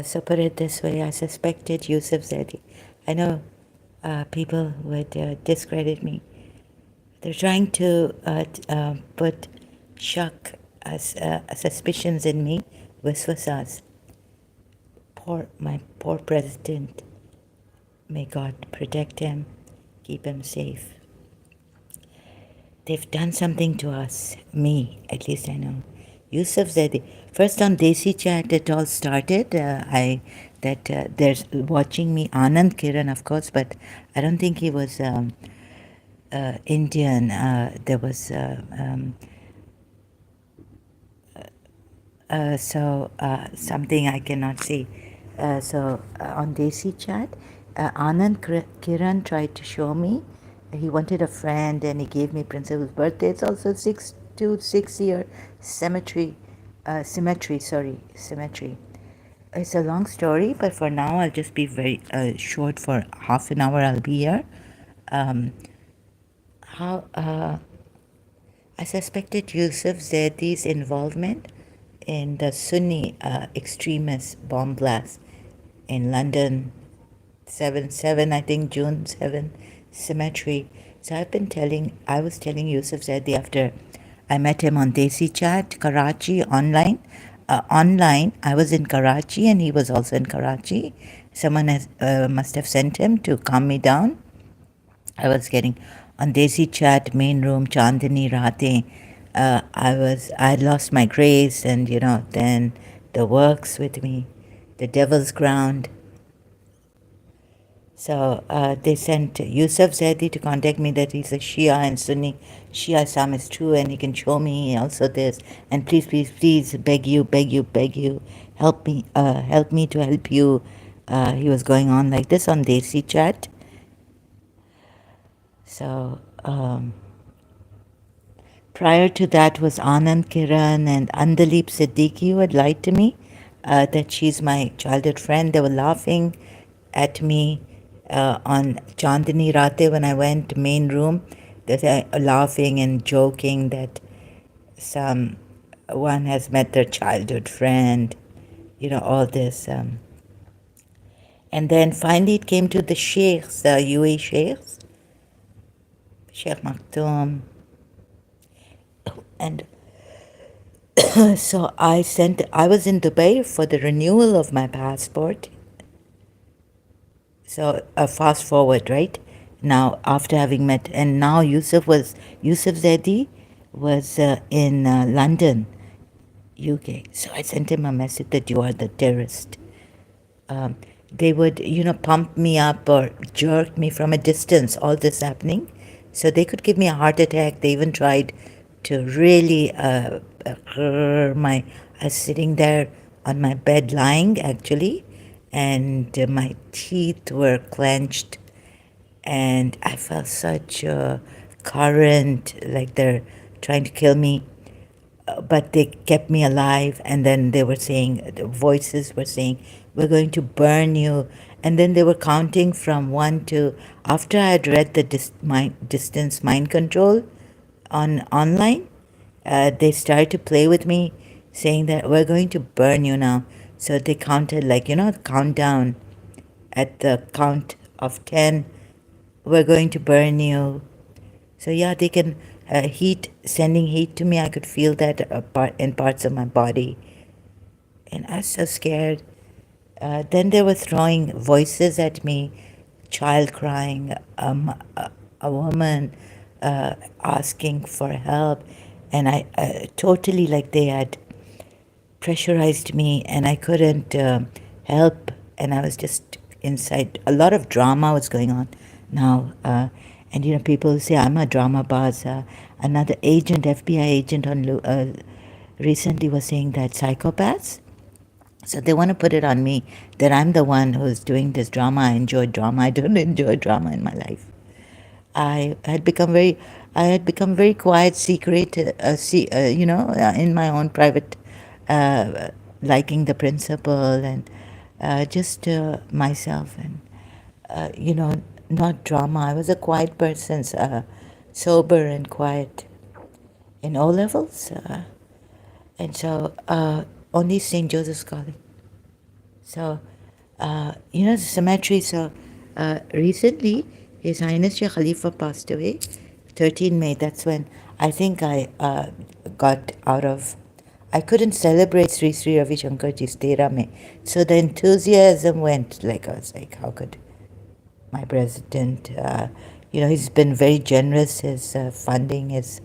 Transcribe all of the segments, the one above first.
So put it this way, I suspected Yusuf Zaidi. I know people would discredit me. They're trying to put shock suspicions in me, waswasas. My poor president. May God protect him, keep him safe. They've done something to us, me, at least I know. Yusuf Zaidi. First on Desi Chat, it all started. There's watching me, Anand Kiran, of course, but I don't think he was Indian. There was something I cannot see. On Desi Chat, Anand Kiran tried to show me. He wanted a friend and he gave me Principal's birthday. It's also 6 year symmetry. It's a long story, but for now I'll just be very short. For half an hour I'll be here. Um, how I suspected Yusuf Zaidi's involvement in the Sunni extremist bomb blast in London, 7/7, I think June 7, Cemetery. So I was telling Yusuf Zaidi after I met him on Desi Chat, Karachi, online. Online, I was in Karachi and he was also in Karachi. Someone must have sent him to calm me down. I was getting on Desi Chat, main room, Chandani Rate. I lost my grace, and then the works with me, the devil's ground. So they sent Yusuf Zaidi to contact me that he's a Shia and Sunni. Shia Islam is true, and he can show me also this. And please, please, please, beg you, help me to help you. He was going on like this on Desi Chat. So prior to that was Anand Kiran and Andalip Siddiqui who had lied to me that she's my childhood friend. They were laughing at me on Chandani Rate when I went main room. They were laughing and joking that one has met their childhood friend, all this. And then finally it came to the Sheikhs, the UAE Sheikhs, Sheikh Maktoum. And so I was in Dubai for the renewal of my passport. So fast forward, right? Now, after having met, and now Yusuf Zaidi was in London, UK. So I sent him a message that you are the terrorist. They would, pump me up or jerk me from a distance, all this happening. So they could give me a heart attack. They even tried to really I was sitting there on my bed lying actually, and my teeth were clenched, and I felt such a current, like they're trying to kill me. But they kept me alive, and then they were saying, the voices were saying, we're going to burn you. And then they were counting from 1 to, after I had read the distance mind control online, they started to play with me, saying that we're going to burn you now. So they counted, like, countdown. At the count of 10, we're going to burn you. So yeah, they can sending heat to me. I could feel that in parts of my body, and I was so scared. Then they were throwing voices at me, child crying, a woman asking for help, and I totally, like, they had pressurized me, and I couldn't help, and I was just inside. A lot of drama was going on now, and people say I'm a drama boss. Another agent, FBI agent recently was saying that psychopaths. So they want to put it on me that I'm the one who's doing this drama. I enjoy drama. I don't enjoy drama in my life. I had become very quiet, secret, in my own private, liking the principal and just myself, and not drama. I was a quiet person, sober and quiet in O levels, and so only St. Joseph's College. So, the cemetery. So, recently, His Highness Sheikh Khalifa passed away, 13 May. That's when I think I got out of. I couldn't celebrate Sri Sri Ravi Shankarji's Tera May. So the enthusiasm went. Like, I was like, how could my president, he's been very generous, his funding, his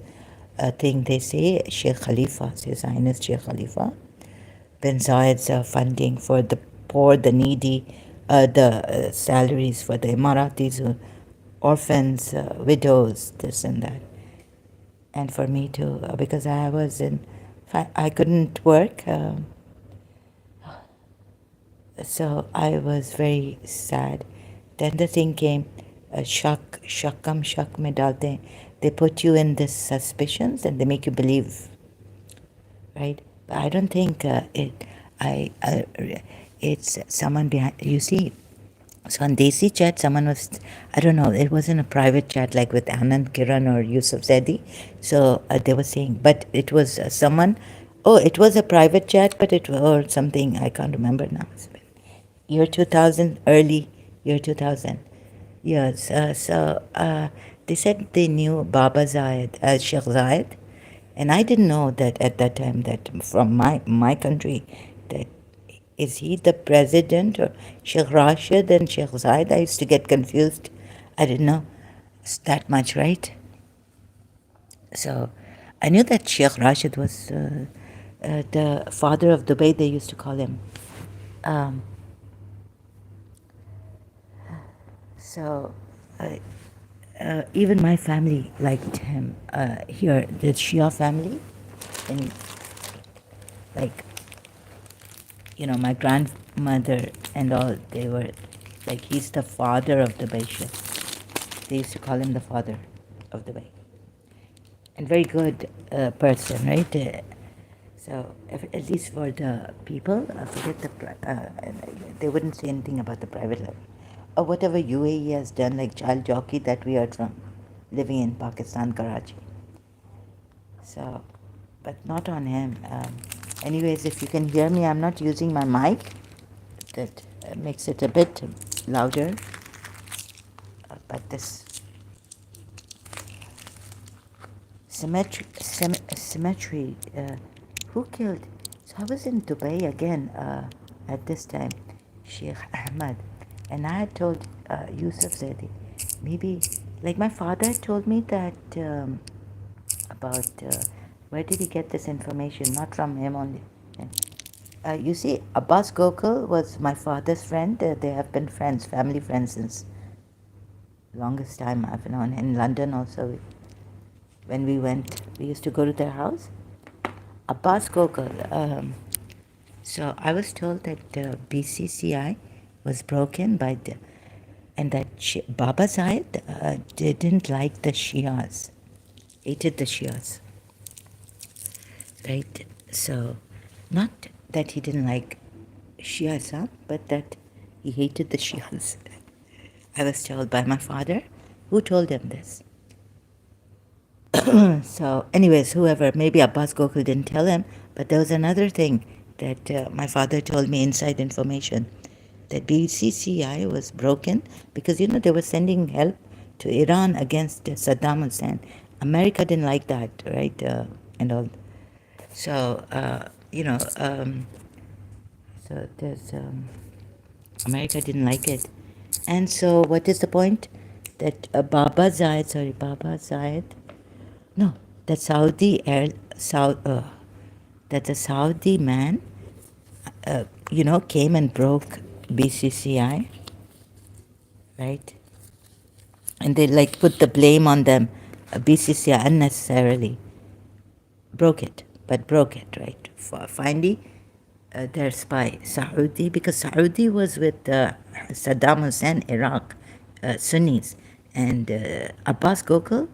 thing, they say, Sheikh Khalifa, His Highness Sheikh Khalifa bin Zayed's funding for the poor, the needy, the salaries for the Emiratis, orphans, widows, this and that. And for me too, because I was I couldn't work, so I was very sad. Then the thing came, shak mein dalte hain. They put you in this suspicions and they make you believe, right? But I don't think it's someone behind. You see, so on Desi chat, someone was, I don't know, it wasn't a private chat like with Anand Kiran or Yusuf Zaidi. So they were saying, but it was someone, oh, it was a private chat, but or something, I can't remember now. Year 2000, early year 2000. Yes, they said they knew Baba Zayed, Sheikh Zayed, and I didn't know that at that time that from my country, that is he the president or Sheikh Rashid and Sheikh Zayed? I used to get confused. I didn't know that much, right? So I knew that Sheikh Rashid was the father of Dubai, they used to call him. Um, so uh, even my family liked him here, the Shia family, and like my grandmother and all, they were like, he's the father of the Baisha. They used to call him the father of the Bay. And very good person, right? So at least for the people, forget they wouldn't say anything about the private life. Or whatever UAE has done, like child jockey that we heard from, living in Pakistan, Karachi. So, but not on him. Anyways, if you can hear me, I'm not using my mic. That makes it a bit louder. But this symmetry, who killed? So I was in Dubai again at this time, Sheikh Ahmad, and I had told Yusuf Zaidi, maybe, like my father told me that about where did he get this information? Not from him only. You see, Abbas Gokul was my father's friend. They have been friends, family friends since longest time I've known. In London also, when we used to go to their house. Abbas Gokul. So I was told that the BCCI was broken by and that Baba Zayed didn't like the Shias, hated the Shias, right? So, not that he didn't like Shias, but that he hated the Shias. I was told by my father, who told him this. So, anyways, whoever, maybe Abbas Gokul didn't tell him, but there was another thing that my father told me, inside information, that BCCI was broken because, they were sending help to Iran against Saddam Hussein. America didn't like that, right? And all. So, so there's, America didn't like it. And so, what is the point? That Baba Zayed, no, the that the Saudi man, came and broke BCCI, right? And they like put the blame on them, BCCI unnecessarily. Broke it, right? Finally, their spy, Saudi, because Saudi was with Saddam Hussein, Iraq, Sunnis, and Abbas Gokul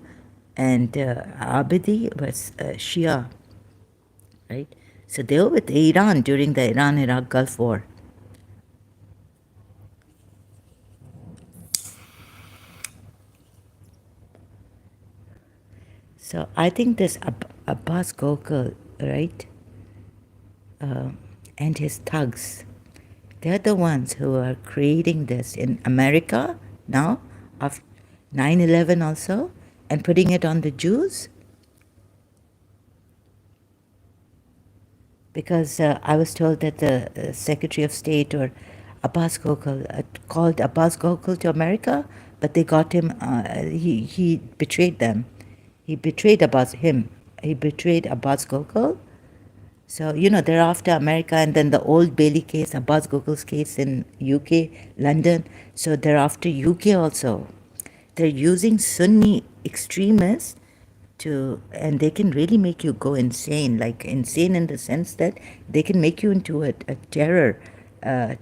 and Abidi was Shia, right? So they were with Iran during the Iran-Iraq Gulf War. So I think this Abbas Gokul, right, and his thugs, They're the ones who are creating this in America now, of 9/11 also, and putting it on the Jews. Because I was told that the Secretary of State or Abbas Gokul called Abbas Gokul to America, but they got him. He betrayed them. He betrayed Abbas him. He betrayed Abbas Gokul. So they're after America, and then the old Bailey case, Abbas Gokul's case in UK, London. So they're after UK also. They're using Sunni extremists and they can really make you go insane, like insane in the sense that they can make you into a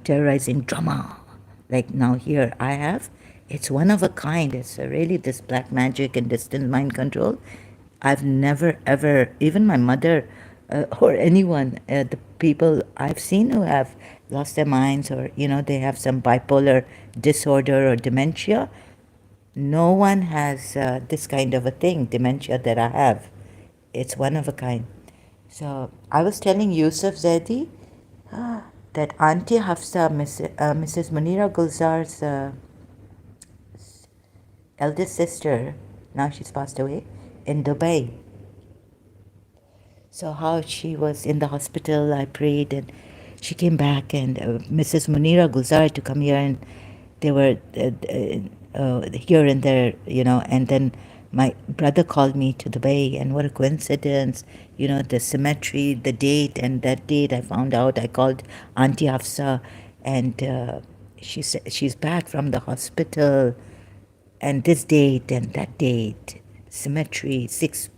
terrorizing drama. Like now here I have, it's one of a kind. It's really this black magic and distant mind control. I've never ever, even my mother or anyone, the people I've seen who have lost their minds or they have some bipolar disorder or dementia, no one has this kind of a thing, dementia that I have. It's one of a kind. So I was telling Yusuf Zaidi that Auntie Hafsa, Mrs. Munira Gulzar's eldest sister, now she's passed away, in Dubai. So how she was in the hospital, I prayed, and she came back, and Mrs. Munira Gulzar had to come here, and they were here and there, and then my brother called me to Dubai, and what a coincidence, the symmetry, the date, and that date I found out, I called Auntie Hafsa, and she said she's back from the hospital, and this date and that date, symmetry, 6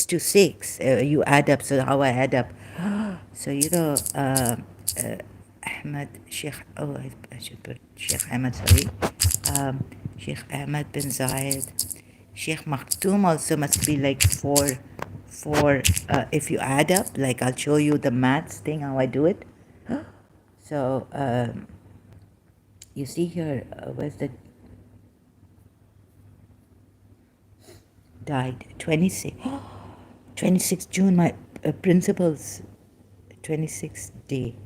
to 6, you add up. So how I add up, so Ahmed Sheikh, I should put Sheikh Ahmed, sorry, Sheikh Ahmed bin Zayed, Sheikh Maktoum also must be like four, if you add up, like I'll show you the maths thing how I do it. So you see here, where's the died 26 June, my principal's 26th day.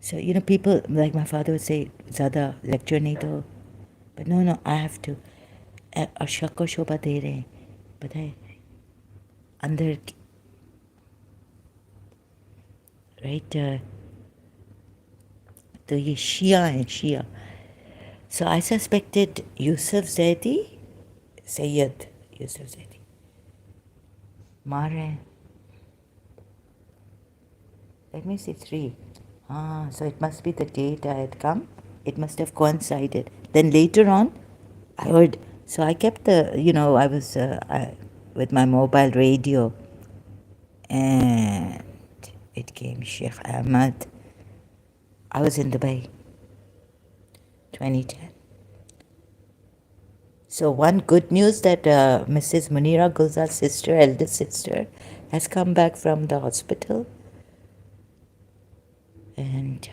So people like my father would say ज़्यादा lecture नहीं दो, but no, I have to. और शक को शोभा दे रहे हैं, पता है अंदर, राइट, तो ये शिया है, शिया. So I suspected Yusuf Zaidi, Sayyid Yusuf Zaidi. मार रहे हैं. Let me see, 3. So it must be the date I had come. It must have coincided. Then later on, I heard. So I kept I was with my mobile radio, and it came Sheikh Ahmad. I was in Dubai, 2010. So one good news that Mrs. Munira Gulzar's sister, eldest sister, has come back from the hospital. And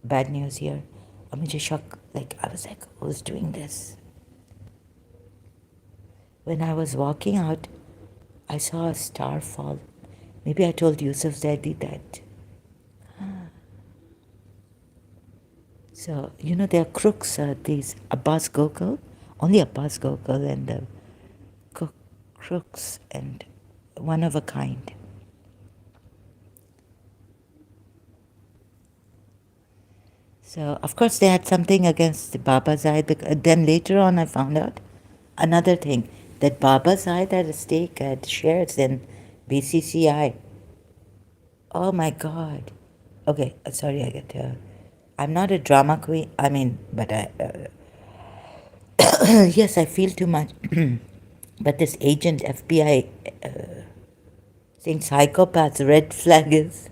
bad news here. I'm just shocked. Like, I was like, who's doing this? When I was walking out, I saw a star fall. Maybe I told Yusuf Zaidi that. So, there are crooks, these Abbas Gokul, only Abbas Gokul and the crooks, and one of a kind. So, of course, they had something against Baba Zaid. Then later on, I found out another thing, that Baba Zaid had a stake, had shares in BCCI. Oh my God. Okay, sorry, I'm not a drama queen. I mean, but yes, I feel too much. But this agent, FBI, saying psychopaths, red flag is.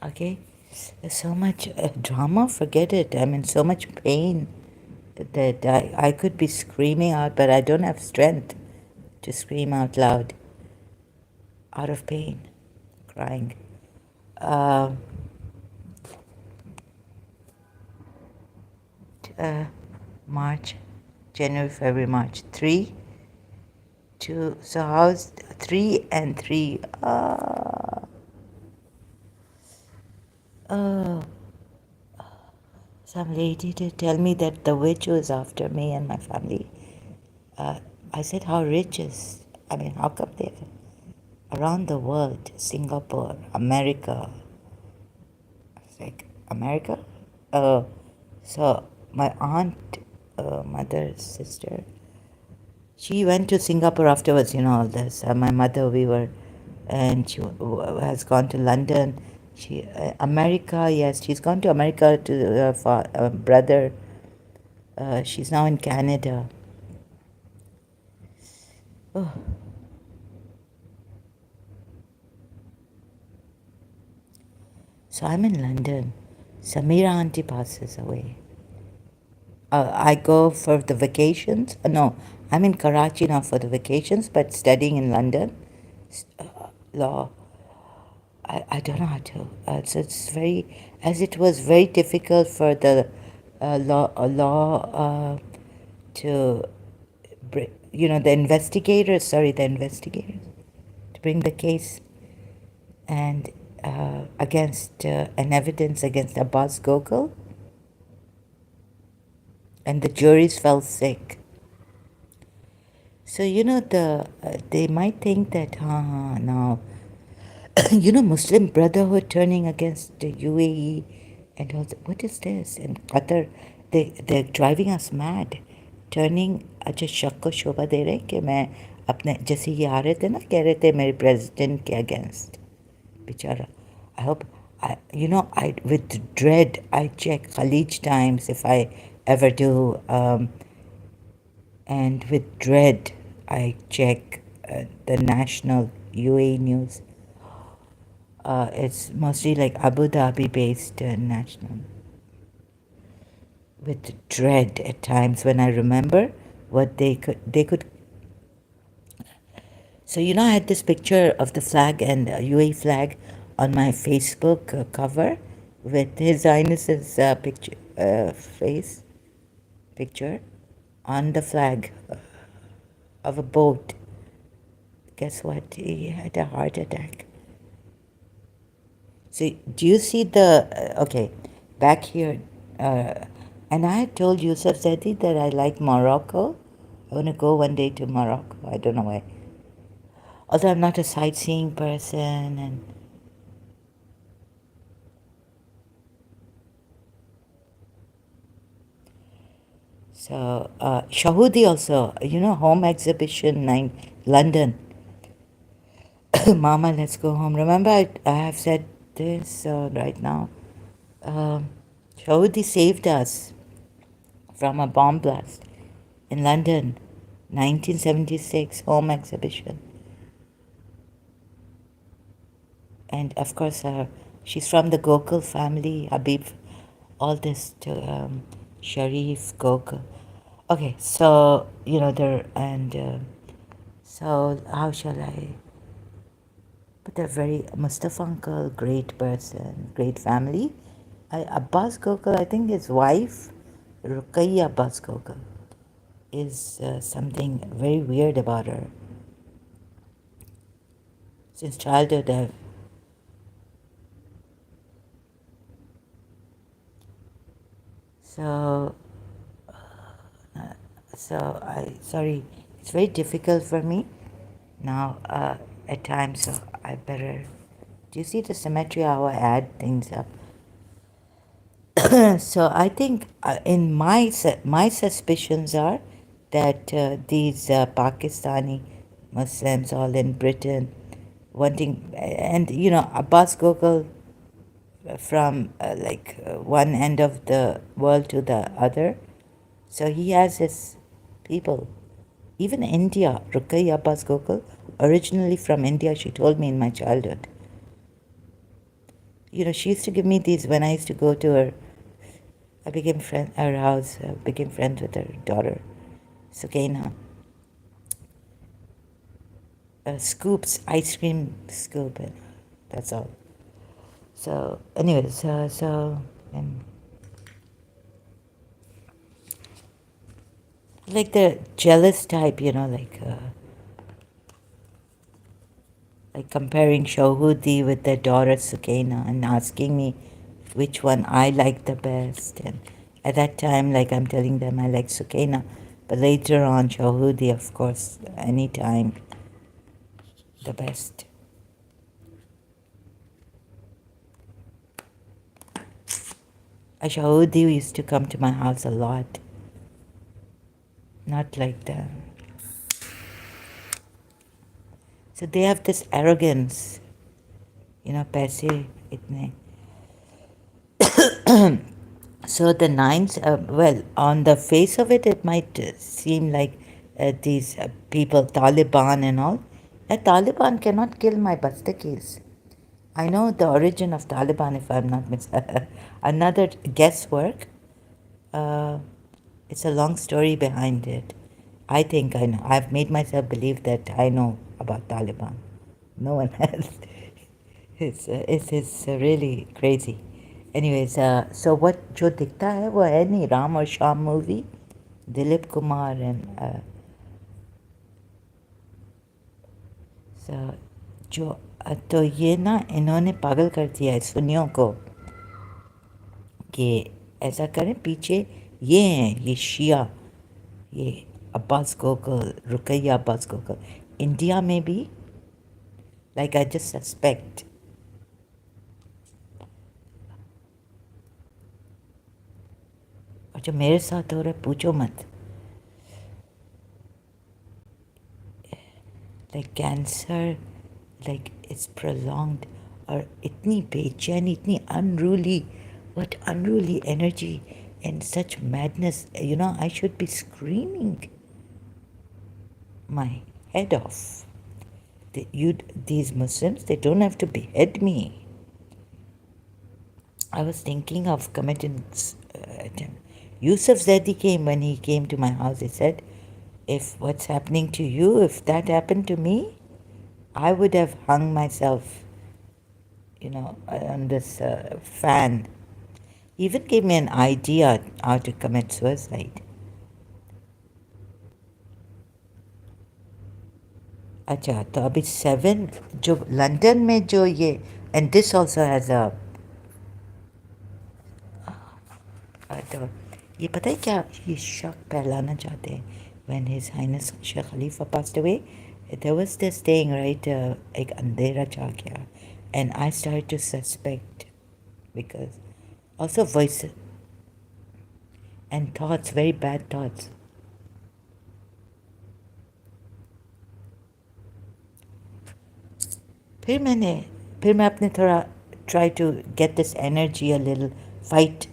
Okay, there's so much drama, forget it. I'm in so much pain that I could be screaming out, but I don't have strength to scream out loud. Out of pain, crying. March, January, February, March. 3, Two. So how's three and three? Oh, some lady did tell me that the witch was after me and my family. Uh, I said, how rich is? I mean, how come they're around the world? Singapore, America. I was like, America? So my aunt, mother's sister, she went to Singapore afterwards, all this. My mother, we were, and she has gone to London. America, yes, she's gone to America to her brother. She's now in Canada. Oh, so I'm in London. Samira auntie passes away. I go for the vacations. No, I'm in Karachi now for the vacations, but studying in London. Law. I don't know how to. So it's as it was very difficult for the law to, the investigators, to bring the case and against an evidence against Abbas Gokul, and the juries fell sick. So they might think that now Muslim Brotherhood turning against the UAE and all. What is this? And Qatar, they're driving us mad. Turning अच्छा शक को शोभा दे रहे हैं कि मैं अपने जैसे ये आ रहे थे ना कह रहे थे मेरे प्रेसिडेंट के अगेंस्ट बेचारा. I hope I with dread I check Khalij Times if I ever do, and with dread I check the national UAE news. It's mostly like Abu Dhabi based national. With dread at times when I remember what they could. So I had this picture of the flag and UAE flag on my Facebook cover with His Highness's picture face picture on the flag of a boat. Guess what? He had a heart attack. So do you see okay, back here, and I had told Yusuf Zaidi that I like Morocco. I want to go one day to Morocco. I don't know why. Although I'm not a sightseeing person, and so Shahudi also, home exhibition 9, London. Mama, let's go home. Remember, I have said this right now. Shahudi saved us from a bomb blast in London, 1976, home exhibition. And of course, she's from the Gokul family, Habib, all this to Sharif, Gokul. Okay, so, there, and so how shall I? But they're very, Mustafa uncle, great person, great family. Abbas Gokul, I think his wife, Ruqayya Abbas Gokul, is something very weird about her. Since childhood, so sorry, it's very difficult for me now at times, so I better. Do you see the symmetry how I add things up? So I think in my suspicions are that these Pakistani Muslims all in Britain wanting, and Abbas Gokul from one end of the world to the other, so he has his people. Even India, Ruqayya Abbas Gokul, originally from India, she told me in my childhood. She used to give me these when I used to go to her. I became her house, became friends with her daughter, Sukaina. Scoops, ice cream scoop, and that's all. So, anyways, like the jealous type, like comparing Shahudi with their daughter Sukaina and asking me which one I like the best. And at that time, like I'm telling them I like Sukaina, but later on, Shahudi, of course, anytime the best. Shahudi used to come to my house a lot, not like that. So they have this arrogance, paise itne. So the nines, well, on the face of it, it might seem like these people, Taliban and all. Taliban cannot kill my Bastakis. I know the origin of Taliban, if I'm not another guesswork. Uh, it's a long story behind it. I think I know. I've made myself believe that I know about Taliban. No one has. It's really crazy. Anyways, so what जो दिखता है वो है नहीं राम और Shyam movie Dilip Kumar and जो तो ये ना इन्होंने पागल कर दिया है सुनियों को कि ऐसा करें पीछे ये हैं ये शिया ये अब्बास गोगल रुकैया अब्बास गोगल इंडिया में भी लाइक आई जस्ट सस्पेक्ट और जो मेरे साथ हो रहा है पूछो मत like cancer like it's prolonged और इतनी बेचैनी इतनी unruly what unruly energy and such madness. I should be screaming my head off. These Muslims, they don't have to behead me. I was thinking of committing attempt. Yusuf Zaidi came when he came to my house. He said, if what's happening to you, if that happened to me, I would have hung myself, on this fan. He even gave me an idea how to commit suicide. अच्छा तो अभी 7 जो London में जो ये and this also has a तो ये पता है क्या ये शक फैलाना चाहते हैं when His Highness Sheikh Khalifa passed away there was this thing right एक अंधेरा छा गया and I started to suspect because also voices and thoughts very bad thoughts फिर मैं अपने थोड़ा try to get this energy a little fight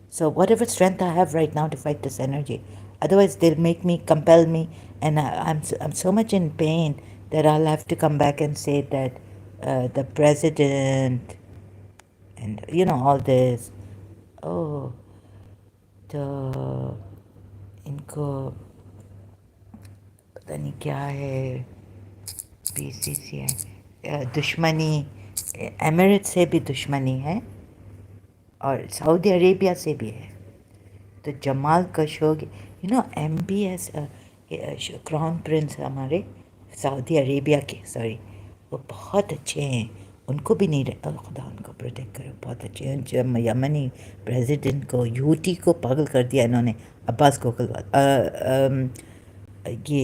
so whatever strength I have right now to fight this energy otherwise they'll make me compel me and I'm so much in pain that I'll have to come back and say that the president and all this oh तो इनको पता नहीं क्या है BCCI दुश्मनी emirate से भी दुश्मनी है और सऊदी अरेबिया से भी है तो Jamal Khashoggi MBS crown Prince हमारे सऊदी अरेबिया के सॉरी वो बहुत अच्छे हैं उनको भी नहीं खुदा उनको प्रोटेक्ट करे बहुत अच्छे हैं जब यमनी प्रेसिडेंट को यूटी को पागल कर दिया इन्होंने अब्बास को ये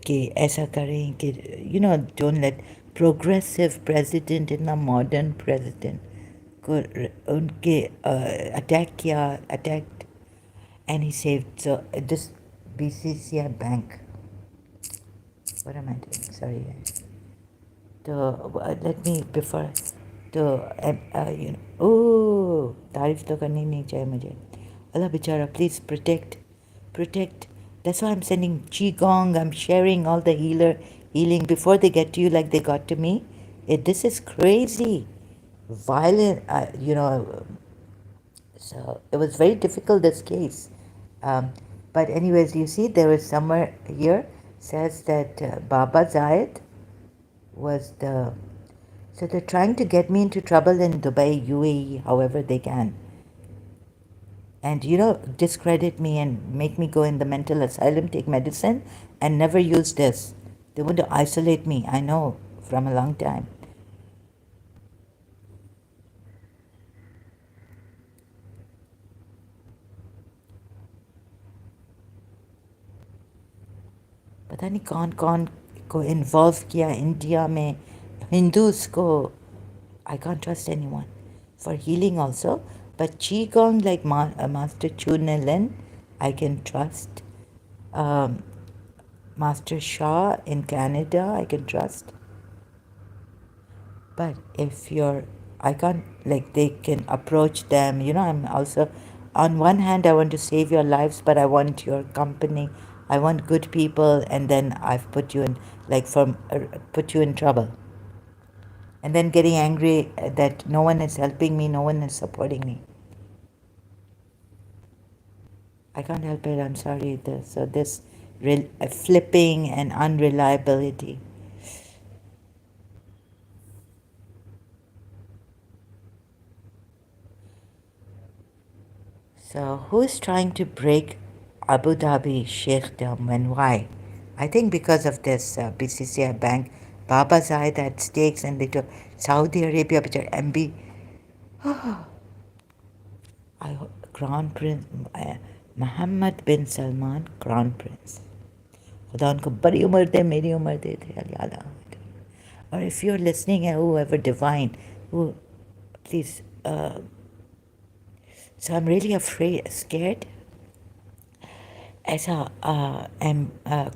कि ऐसा करें कि डोंट लेट प्रोग्रेसिव प्रेसिडेंट इतना मॉडर्न प्रेसिडेंट को उनके attack and he saved so this BCCI bank what am I doing sorry let me before तारीफ तो करनी नहीं चाहिए मुझे अल्लाह बेचारा please protect that's why I'm sending qigong I'm sharing all the healing before they get to you like they got to me this is crazy violent so it was very difficult this case but anyways you see there was somewhere here says that Baba Zayed was the so they're trying to get me into trouble in Dubai UAE however they can and discredit me and make me go in the mental asylum take medicine and never use this they want to isolate me I know from a long time. पता नहीं कौन कौन को involve किया India में Hindus को. I can't trust anyone. For healing also, but Qigong like Master Chu Lin, I can trust. Um, Master Shah in Canada, I can trust. But if you're, I can't, like, they can approach them. You know, I'm also, on one hand, I want to save your lives, but I want your company. I want good people, and then I've put you in, like, put you in trouble. And then getting angry that no one is helping me, no one is supporting me. I can't help it, I'm sorry. So this flipping and unreliability. So who is trying to break Abu Dhabi Sheikhdom and why? I think because of this BCCI bank. Baba Zaid had stakes and they took Saudi Arabia, which are MB. Crown Prince Mohammed bin Salman, Crown Prince. खुदा उनको बड़ी उम्र दे, मेरी उम्र दे अल्लाह. Or if you're listening, whoever divine, who, please. So I'm really afraid, scared. ऐसा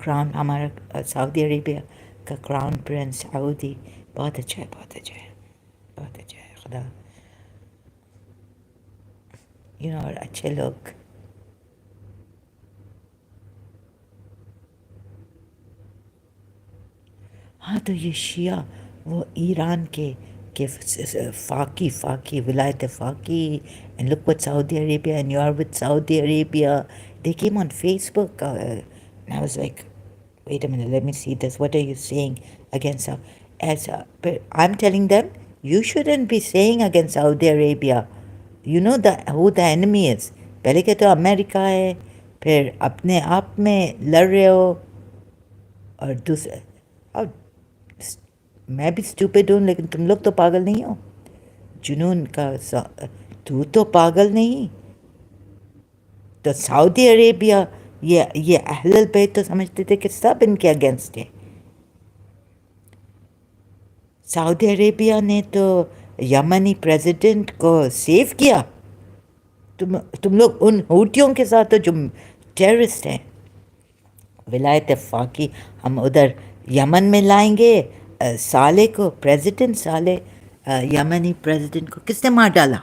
crown हमारा Saudi Arabia का crown Prince Saudi बहुत अच्छा है, बहुत अच्छा है, बहुत अच्छा है. खुदा और अच्छे लोग. हाँ, तो ये शिया वो ईरान के फाकी विलायत फाकी. And look what Saudi Arabia, and you are with Saudi Arabia. They came on Facebook, and I was like, wait a minute, let me see this. What are you saying against but I'm telling them, you shouldn't be saying against Saudi Arabia. You know who the enemy is. पहले कहते हो America है, फिर अपने आप में लड़ रहे हो, और दूसरे. और मैं भी स्टूपिड हूँ, लेकिन तुम लोग तो पागल नहीं हो. जुनून का तू तो पागल नहीं. तो सऊदी अरेबिया ये अहलल बैत तो समझते थे कि सब इनके अगेंस्ट है. सऊदी अरेबिया ने तो यमनी प्रेसिडेंट को सेव किया. तुम लोग उन हूटियों के साथ तो जो टेररिस्ट हैं. विलायत फाकी हम उधर यमन में लाएंगे. साले को प्रेसिडेंट साले यमनी प्रेसिडेंट को किसने मार डाला.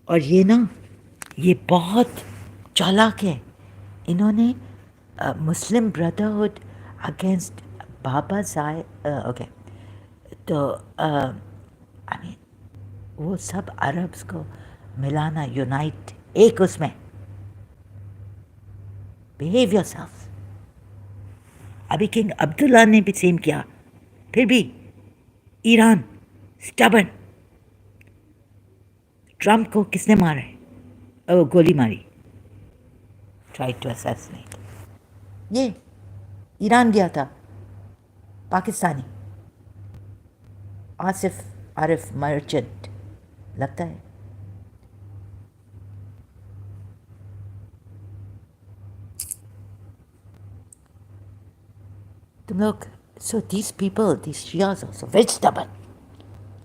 और ये बहुत चालाक है. इन्होंने मुस्लिम ब्रदरहुड अगेंस्ट बाबा जायद. ओके, तो आई मीन वो सब अरब्स को मिलाना, यूनाइट एक उसमें. Behave yourself. अभी किंग अब्दुल्ला ने भी सेम किया. फिर भी ईरान स्टबर्न. ट्रम्प को किसने मारा है? गोली मारी. Try to assassinate. ये ईरान गया था. पाकिस्तानी आसिफ आरिफ मर्चेंट लगता है. तुम लोग. So these people, these Shias also very stubborn.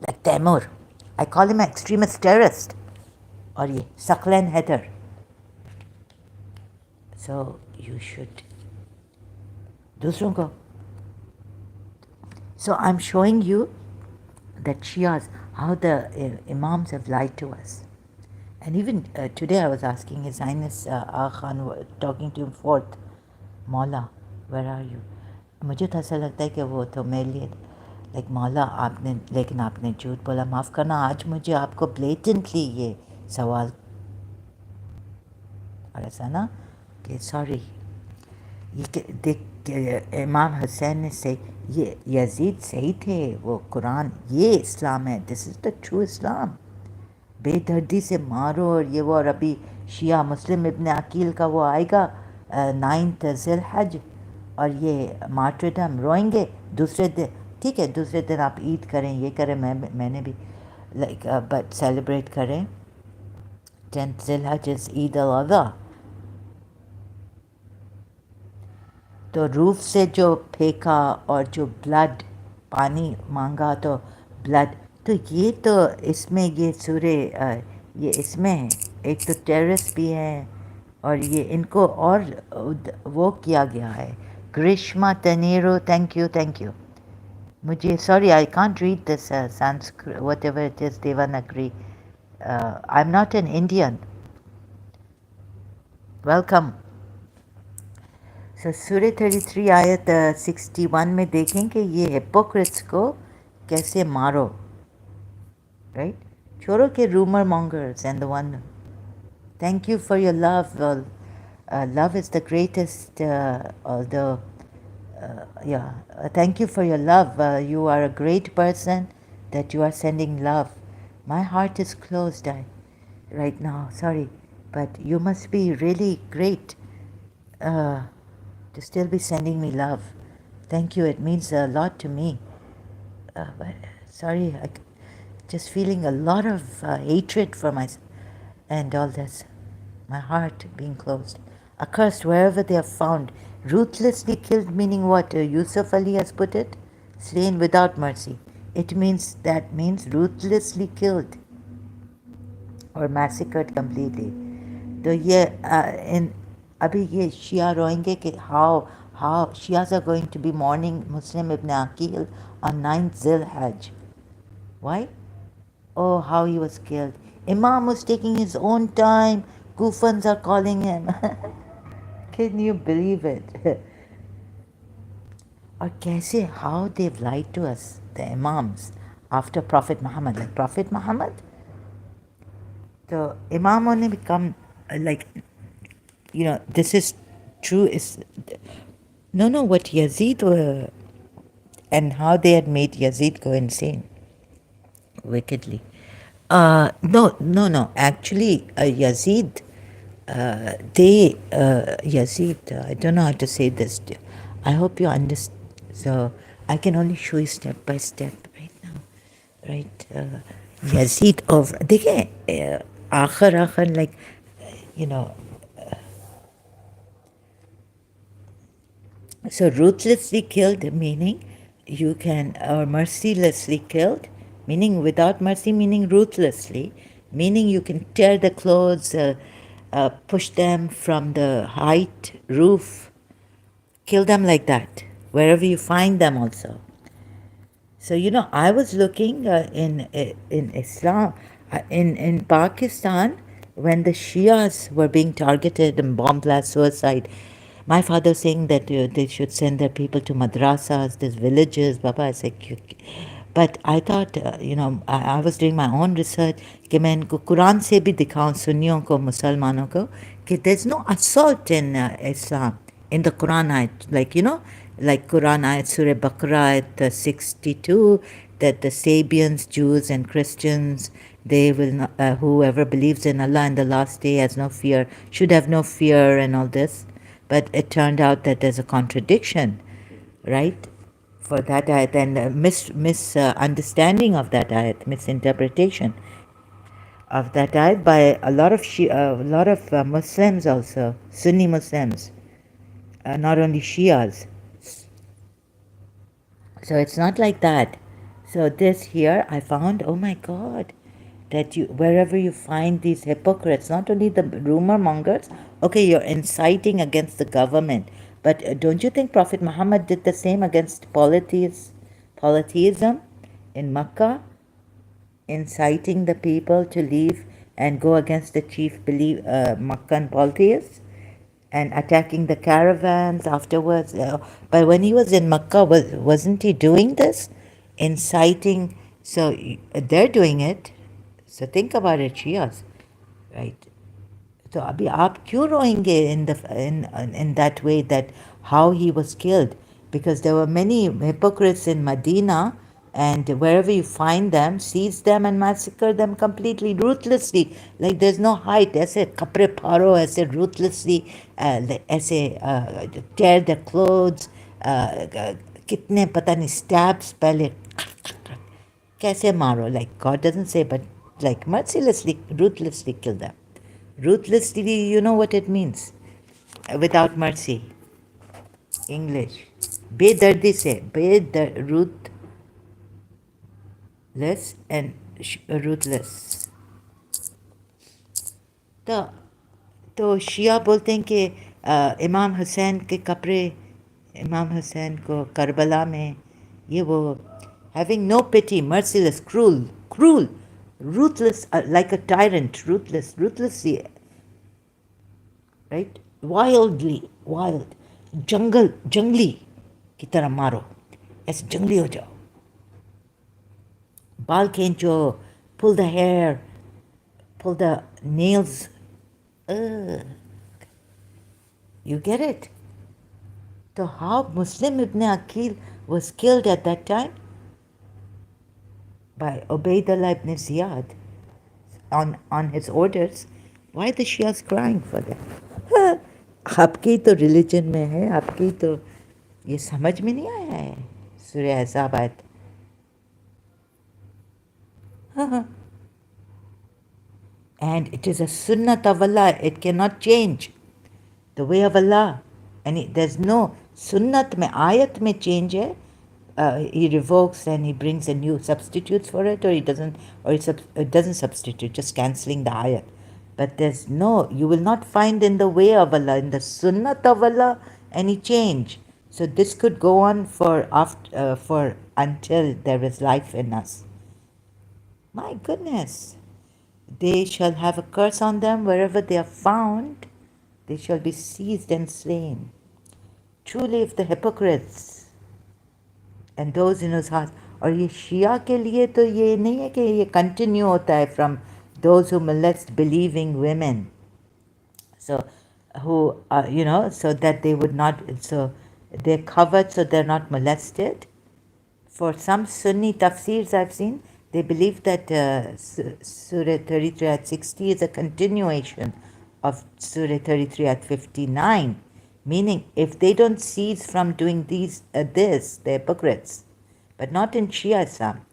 Like Taimur. I call him an extremist terrorist. और ये सकलन हैदर. So you should. दूसरों को. So I'm showing you that Shias, how the Imams have lied to us. And even today I was asking His Highness Khan, talking to him fourth, Maula, where are you? मुझे तो ऐसा लगता है कि वो तो मेरे लिए लाइक मौला आपने, लेकिन आपने झूठ बोला, माफ़ करना. आज मुझे आपको ब्लेटेंटली ये सवाल, और ऐसा ना कि सॉरी, ये देख इमाम हुसैन ने से ये यजीद सही थे, वो कुरान ये इस्लाम है, दिस इज़ द ट्रू इस्लाम. बेदर्दी से मारो और ये वो. और अभी शिया मुस्लिम इब्न अकील का वो आएगा 9th जिलहज और ये मार्टरडम रोएंगे दूसरे दिन, ठीक है दूसरे दिन आप ईद करें ये करें, मैंने भी लाइक बट सेलिब्रेट करें 10th जिलहज इज़ ईद अल अज़हा। तो रूफ से जो फेंका और जो ब्लड पानी मांगा तो ब्लड, तो ये तो इसमें ये सूर्य ये इसमें है, एक तो टेररिस्ट भी है और ये इनको और वो किया गया है। ग्रीष्मा तनेरो, थैंक यू। मुझे sorry I can't read this Sanskrit whatever it is Devanagari, I am not an Indian. Welcome. So सूर्य 33 आयत 61 में देखें कि ये हिपोक्रिट्स को कैसे मारो, राइट। छोड़ो के rumour mongers and the one, thank you for your love, love is the greatest yeah, thank you for your love, you are a great person that you are sending love. My heart is closed right now, sorry, but you must be really great uh, to still be sending me love. Thank you, it means a lot to me. But sorry, just feeling a lot of hatred for myself and all this. My heart being closed. Accursed wherever they are found. Ruthlessly killed, meaning what? Yusuf Ali has put it? Slain without mercy. It means, that means ruthlessly killed or massacred completely. तो ये इन अभी ये शिया रोएंगे कि how Shias are going to be mourning Muslim Ibn Aqil on 9th Zilhaj. Why? Oh, how he was killed. Imam was taking his own time. Kufans are calling him. Can you believe it? Or kaise, how they've lied to us, the Imams, after Prophet Muhammad. Like Prophet Muhammad, the Imam only become like, this is true. Is no, what Yazid were, and how they had made Yazid go insane wickedly. No. Actually, Yazid, Yazid, I don't know how to say this. I hope you understand. So I can only show you step by step right now. Right? Yazid of, देखिए, आखिर like, you know, so ruthlessly killed, meaning you can, or mercilessly killed, meaning without mercy, meaning ruthlessly, meaning you can tear the clothes, push them from the height, roof, kill them like that, wherever you find them also. So, I was looking in Islam, in Pakistan, when the Shias were being targeted and bomb blast, suicide. My father saying that they should send their people to madrasas, these villages. Baba, I said, but I thought, I was doing my own research कि मैं इनको कुरान से भी दिखाऊं सुन्नियों को, मुसलमानों को, कि there's no assault in Islam. In the Quran ayat, like Quran ayat, Surah Baqarah ayat 62, that the Sabians, Jews and Christians, they will not, whoever believes in Allah in the last day has no fear, should have no fear and all this. But it turned out that there's a contradiction, right, for that ayat, and misunderstanding of that ayat, misinterpretation of that ayat by a lot of Muslims also, Sunni Muslims, not only Shias. So it's not like that. So this here I found, oh my God, that wherever you find these hypocrites, not only the rumor mongers, okay, you're inciting against the government, but don't you think Prophet Muhammad did the same against polytheism in Makkah, inciting the people to leave and go against the chief Meccan polytheists, and attacking the caravans afterwards. But when he was in Makkah, wasn't he doing this? Inciting, so they're doing it. So think about it, Shias, right? So abhi aap kyun roenge in that way, that how he was killed? Because there were many hypocrites in Medina and wherever you find them, seize them and massacre them completely, ruthlessly. Like there's no height. ऐसे कपड़े फाड़ो, ऐसे ruthlessly, ऐसे tear their clothes, कितने पता नहीं stabs पहले, कैसे मारो? Like God doesn't say, but like mercilessly, ruthlessly kill them. Ruthlessly, you know what it means? Without mercy. English. बेदर्दी से, ruthless and ruthless. तो तो शिया बोलते हैं कि इमाम हुसैन के कपड़े, इमाम हुसैन को करबला में ये वो, having no pity, merciless, cruel, ruthless, like a tyrant, ruthlessly, right? Wild, जंगली की तरह मारो, ऐसे जंगली हो जाओ, बाल खींचो, pull the hair, pull the nails. Ugh. You get it? So how Muslim Ibn Aqil was killed at that time? By Ubaidullah ibn Ziyad on his orders. Why the Shias crying for that? आपकी तो religion में है, आपकी तो ये समझ में नहीं आया है सूर्य अहज़ाब आयत. And it is a sunnat of Allah, it cannot change. The way of Allah. And there's no sunnat mein, ayat mein change hai. He revokes and he brings a new substitutes for it, or he doesn't, or it doesn't substitute, just cancelling the ayat. But there's no, you will not find in the way of Allah, in the sunnat of Allah, any change. So this could go on for until there is life in us. My goodness. They shall have a curse on them wherever they are found. They shall be seized and slain. Truly if the hypocrites and those in whose hearts. और ये शिया के लिए तो ये नहीं है कि ये कंटिन्यू होता है from those who molest believing women. So who so that they would not, so they're covered so they're not molested. For some Sunni tafsirs I've seen, they believe that Surah 33 at 60 is a continuation of Surah 33 at 59, meaning if they don't cease from doing this, they're hypocrites. But not in Shia Islam.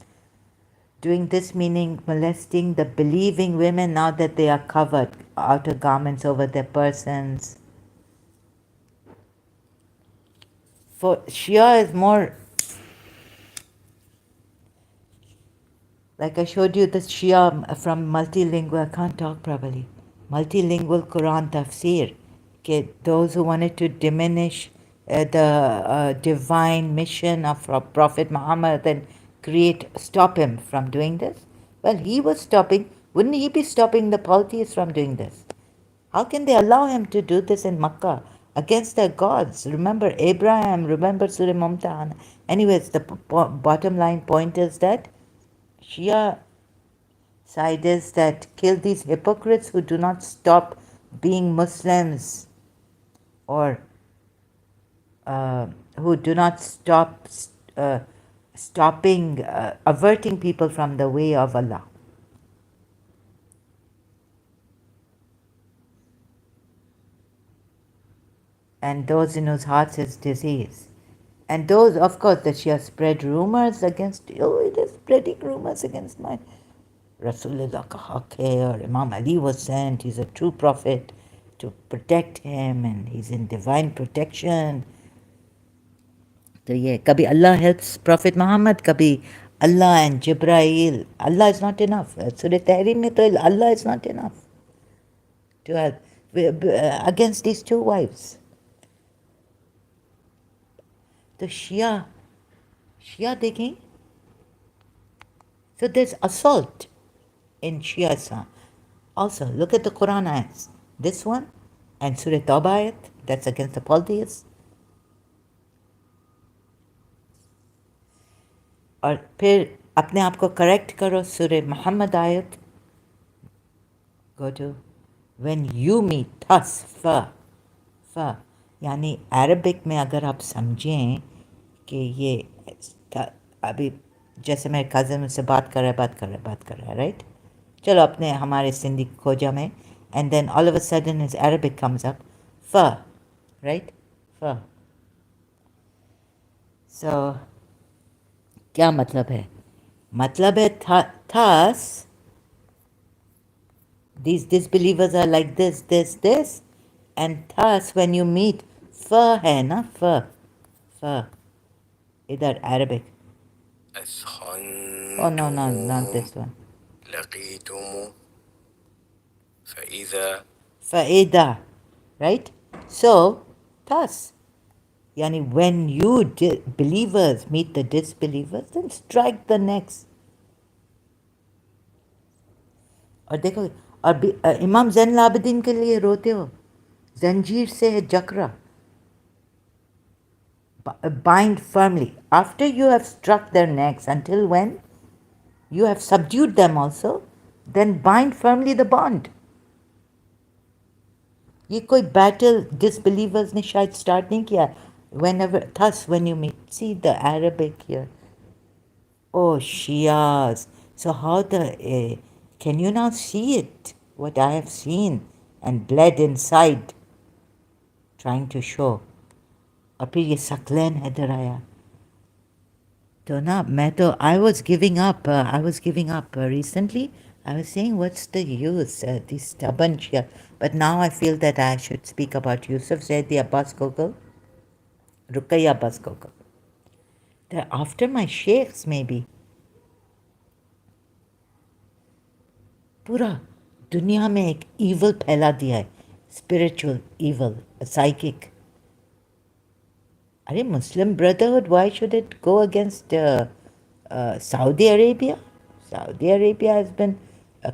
Doing this meaning molesting the believing women now that they are covered, outer garments over their persons. For Shia is more, like I showed you the Shia from multilingual, I can't talk properly, multilingual Quran tafsir. Okay, those who wanted to diminish the divine mission of Prophet Muhammad and stop him from doing this. Well, he was stopping, wouldn't he be stopping the polytheists from doing this? How can they allow him to do this in Makkah against their gods? Remember Abraham, remember Surah Mumtahana. Anyways, the bottom line point is that Shia side is that kill these hypocrites who do not stop being Muslims, or who do not stop averting people from the way of Allah. And those in whose hearts is disease. And those, of course, that Shia spread rumors against, it is spreading rumors against my Rasulullah ka haq hai, or Imam Ali was sent, he's a true prophet to protect him and he's in divine protection. So yeah, kabhi Allah helps Prophet Muhammad, kabhi Allah and Jibrail. Allah is not enough. Surah Tahrim mein to Allah is not enough to help against these two wives. The Shia देखें. So there's assault in Shia Islam. Also, look at the Quran ayats. This one and Surah Tawbah ayat, that's against the polytheists. और फिर अपने आप को correct करो, सूरह मोहम्मद आयत, go to when you meet thus, fa यानी अरबिक में अगर आप समझें कि ये अभी जैसे मेरे कज़न मुझसे बात कर रहा है, राइट? चलो अपने हमारे सिंधी खोजा में, and then all of a sudden his Arabic comes up, fa, right? Fa. So क्या मतलब है? मतलब है thus these disbelievers are like this, and thus when you meet fa है ना, fa इधर Arabic. Oh no, not this one. لقيتم فإذا, right? So thus, yani when you believers meet the disbelievers, then strike the necks. और देखो, और इमाम ज़ैनुल आबिदीन के लिए रोते हो, जंजीर से है जकरा, bind firmly. After you have struck their necks, until when you have subdued them also, then bind firmly the bond. ये कोई बैटल डिसबिलीवर्स ने शायद स्टार्ट नहीं किया. Whenever, thus when you meet, see the Arabic here. Oh, Shias. So how can you now see it? What I have seen and bled inside, trying to show. और फिर ये सकलैन हैदर आया. तो ना मैं तो I was giving up recently. I was saying, what's the use, these stubborn Shia. But now I feel that I should speak about Yusuf Zaidi Abbas Gogol, Ruqayya Abbas Gogol. They're after my sheikhs maybe. पूरा दुनिया में एक evil फैला दिया है, spiritual evil, a psychic. अरे Muslim Brotherhood, why should it go against Saudi Arabia? Saudi Arabia has been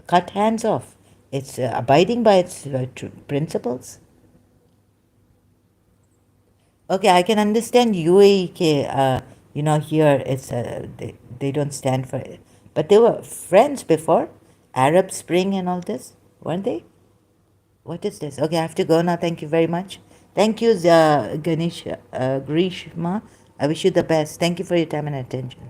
cut hands off. It's abiding by its principles. Okay, I can understand UAE, here it's they don't stand for it. But they were friends before, Arab Spring and all this, weren't they? What is this? Okay, I have to go now. Thank you very much. Thank you, Grishma. I wish you the best. Thank you for your time and attention.